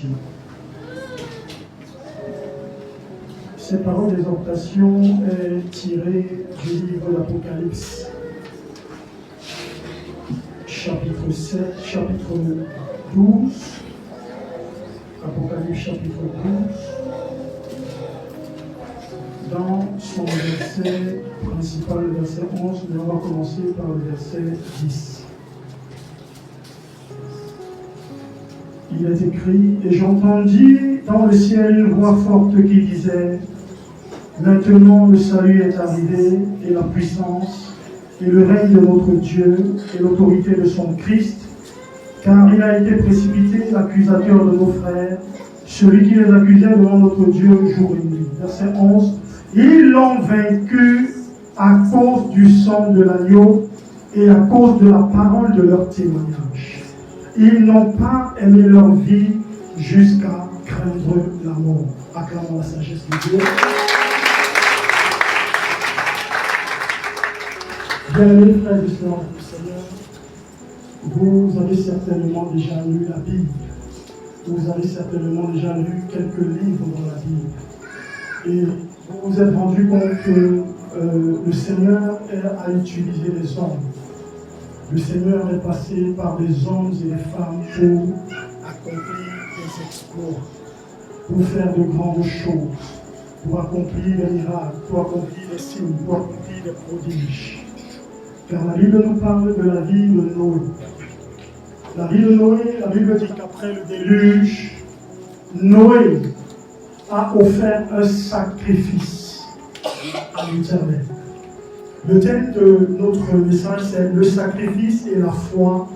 d'exhortation. Cette parole d'exhortation est tirée du livre d'Apocalypse, chapitre 7, chapitre 12. Apocalypse, chapitre 12. Dans son verset principal, le verset 11, mais on va commencer par le verset 10. Il est écrit, et j'entendis dans le ciel une voix forte qui disait, maintenant le salut est arrivé, et la puissance, et le règne de notre Dieu, et l'autorité de son Christ, car il a été précipité l'accusateur de nos frères, celui qui les accusait devant notre Dieu jour et nuit. Verset 11. Ils l'ont vaincu à cause du sang de l'agneau et à cause de la parole de leur témoignage. Ils n'ont pas aimé leur vie jusqu'à craindre la mort. Acclamons la sagesse de Dieu. Bien-aimés frères et sœurs du Seigneur, vous avez certainement déjà lu la Bible. Vous avez certainement déjà lu quelques livres dans la Bible. Et vous vous êtes rendu compte que le Seigneur a utilisé les hommes. Le Seigneur est passé par des hommes et des femmes pour accomplir des exploits, pour faire de grandes choses, pour accomplir des miracles, pour accomplir des signes, pour accomplir des prodiges. Car la Bible nous parle de la vie de Noé. La vie de Noé, la Bible dit qu'après le déluge, Noé a offert un sacrifice à l'Éternel. Le thème de notre message, c'est le sacrifice et la foi,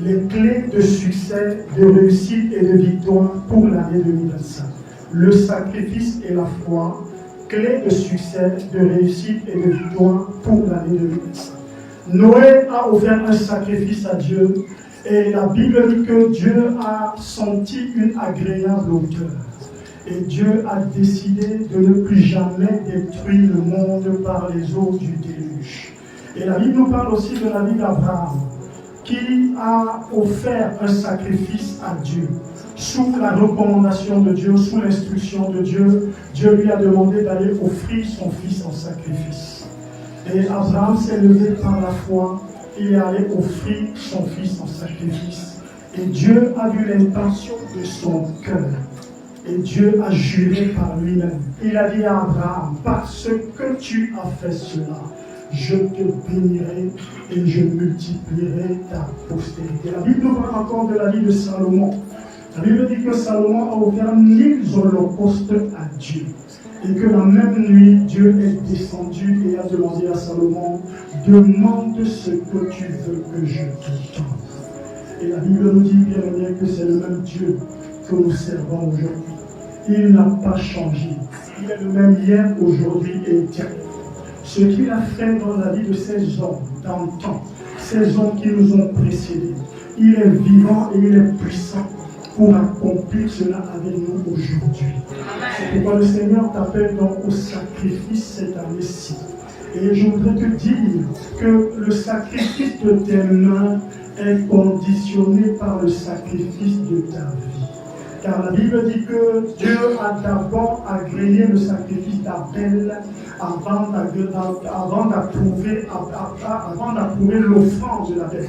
les clés de succès, de réussite et de victoire pour l'année 2025. Le sacrifice et la foi, clés de succès, de réussite et de victoire pour l'année 2025. Noé a offert un sacrifice à Dieu et la Bible dit que Dieu a senti une agréable odeur. Et Dieu a décidé de ne plus jamais détruire le monde par les eaux du déluge. Et la Bible nous parle aussi de la vie d'Abraham, qui a offert un sacrifice à Dieu. Sous la recommandation de Dieu, sous l'instruction de Dieu, Dieu lui a demandé d'aller offrir son fils en sacrifice. Et Abraham s'est levé par la foi, il est allé offrir son fils en sacrifice. Et Dieu a vu l'intention de son cœur. Et Dieu a juré par lui-même. Il a dit à Abraham, parce que tu as fait cela, je te bénirai et je multiplierai ta postérité. La Bible nous parle encore de la vie de Salomon. La Bible dit que Salomon a offert 1000 holocaustes à Dieu. Et que la même nuit, Dieu est descendu et a demandé à Salomon, demande ce que tu veux que je te donne. Et la Bible nous dit bien que c'est le même Dieu que nous servons aujourd'hui. Il n'a pas changé. Il est le même hier, aujourd'hui et éternel. Ce qu'il a fait dans la vie de ces hommes, dans le temps, ces hommes qui nous ont précédés, il est vivant et il est puissant pour accomplir cela avec nous aujourd'hui. C'est pourquoi le Seigneur t'appelle donc au sacrifice cette année-ci. Et je voudrais te dire que le sacrifice de tes mains est conditionné par le sacrifice de ta vie. Car la Bible dit que Dieu a d'abord agréé le sacrifice d'Abel avant d'approuver l'offrande de l'Abel.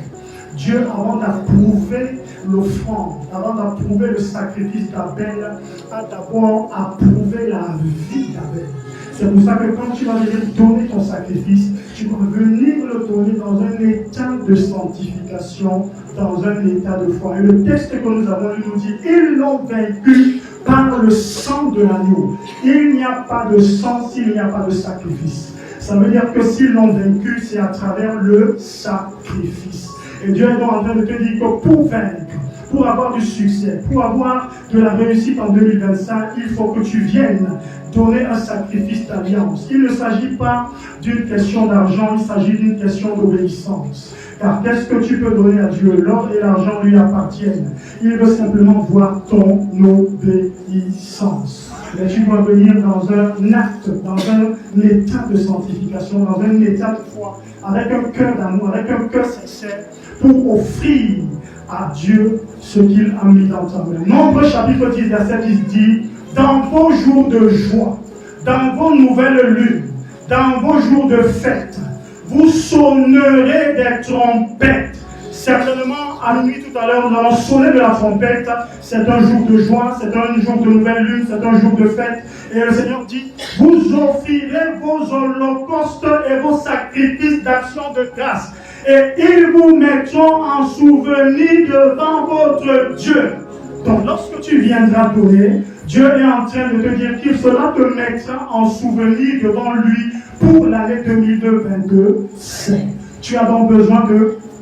Dieu, avant d'approuver l'offrande, avant d'approuver le sacrifice d'Abel, a d'abord approuvé la vie d'Abel. C'est pour ça que quand tu vas venir donner ton sacrifice, tu vas venir le donner dans un état de sanctification, dans un état de foi. Et le texte que nous avons lu nous dit, ils l'ont vaincu par le sang de l'agneau. Il n'y a pas de sang s'il n'y a pas de sacrifice. Ça veut dire que s'ils l'ont vaincu, c'est à travers le sacrifice. Et Dieu est donc en train de te dire que pour vaincre, pour avoir du succès, pour avoir de la réussite en 2025, il faut que tu viennes donner un sacrifice d'alliance. Il ne s'agit pas d'une question d'argent, il s'agit d'une question d'obéissance. Car qu'est-ce que tu peux donner à Dieu? L'or et l'argent lui appartiennent. Il veut simplement voir ton obéissance. Mais tu dois venir dans un acte, dans un état de sanctification, dans un état de foi, avec un cœur d'amour, avec un cœur sincère, pour offrir à Dieu ce qu'il a mis dans ta main. Nombre chapitre 10, verset 10 dit, dans vos jours de joie, dans vos nouvelles lunes, dans vos jours de fête, vous sonnerez des trompettes. Certainement, à minuit tout à l'heure, nous allons sonner de la trompette. C'est un jour de joie, c'est un jour de nouvelle lune, c'est un jour de fête. Et le Seigneur dit, vous offrirez vos holocaustes et vos sacrifices d'action de grâce. Et ils vous mettront en souvenir devant votre Dieu. Donc, lorsque tu viendras donner, Dieu est en train de te dire qu'il cela te mettra en souvenir devant lui pour l'année 2022. Tu as donc besoin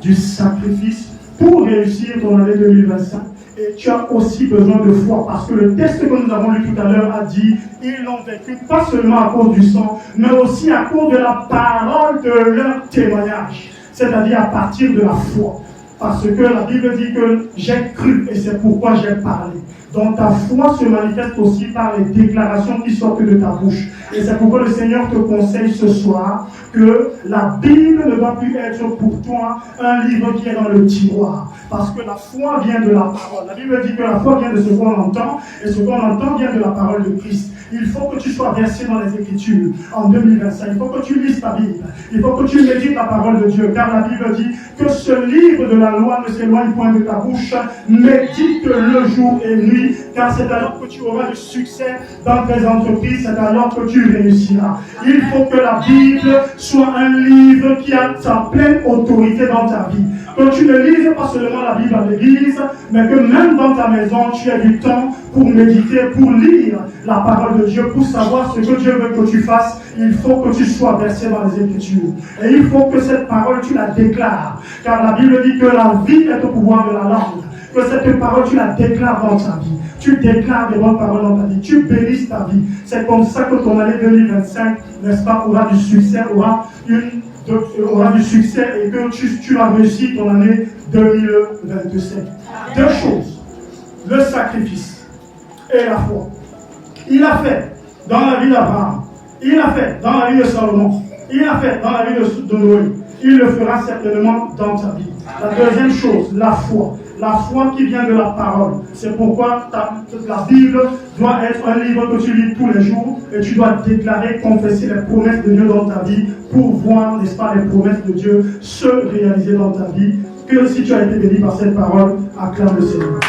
du sacrifice pour réussir ton année 2025. Et tu as aussi besoin de foi, parce que le texte que nous avons lu tout à l'heure a dit, ils l'ont vécu pas seulement à cause du sang, mais aussi à cause de la parole de leur témoignage, c'est-à-dire à partir de la foi. Parce que la Bible dit que j'ai cru et c'est pourquoi j'ai parlé. Donc ta foi se manifeste aussi par les déclarations qui sortent de ta bouche. Et c'est pourquoi le Seigneur te conseille ce soir que la Bible ne doit plus être pour toi un livre qui est dans le tiroir. Parce que la foi vient de la parole. La Bible dit que la foi vient de ce qu'on entend, et ce qu'on entend vient de la parole de Christ. Il faut que tu sois versé dans les Écritures en 2025. Il faut que tu lises ta Bible. Il faut que tu médites la parole de Dieu. Car la Bible dit que ce livre de la loi ne s'éloigne point de ta bouche. Médite-le jour et nuit. Car c'est alors que tu auras du succès dans tes entreprises. C'est alors que tu réussiras. Il faut que la Bible soit un livre qui a sa pleine autorité dans ta vie. Que tu ne lises pas seulement la Bible à l'église, mais que même dans ta maison, tu aies du temps pour méditer, pour lire la parole de Dieu, pour savoir ce que Dieu veut que tu fasses. Il faut que tu sois versé dans les Écritures. Et il faut que cette parole, tu la déclares. Car la Bible dit que la vie est au pouvoir de la langue. Que cette parole, tu la déclares dans ta vie. Tu déclares des bonnes paroles dans ta vie. Tu bénisses ta vie. C'est comme ça que ton année 2025, n'est-ce pas, aura du succès, aura du succès et que tu as réussi ton année 2027. Deux choses, le sacrifice et la foi. Il a fait dans la vie d'Abraham, il a fait dans la vie de Salomon, il a fait dans la vie de Noé, il le fera certainement dans ta vie. La deuxième chose, la foi. La foi qui vient de la parole. C'est pourquoi la Bible doit être un livre que tu lis tous les jours et tu dois déclarer, confesser les promesses de Dieu dans ta vie pour voir, n'est-ce pas, les promesses de Dieu se réaliser dans ta vie. Que si tu as été béni par cette parole, acclame le Seigneur.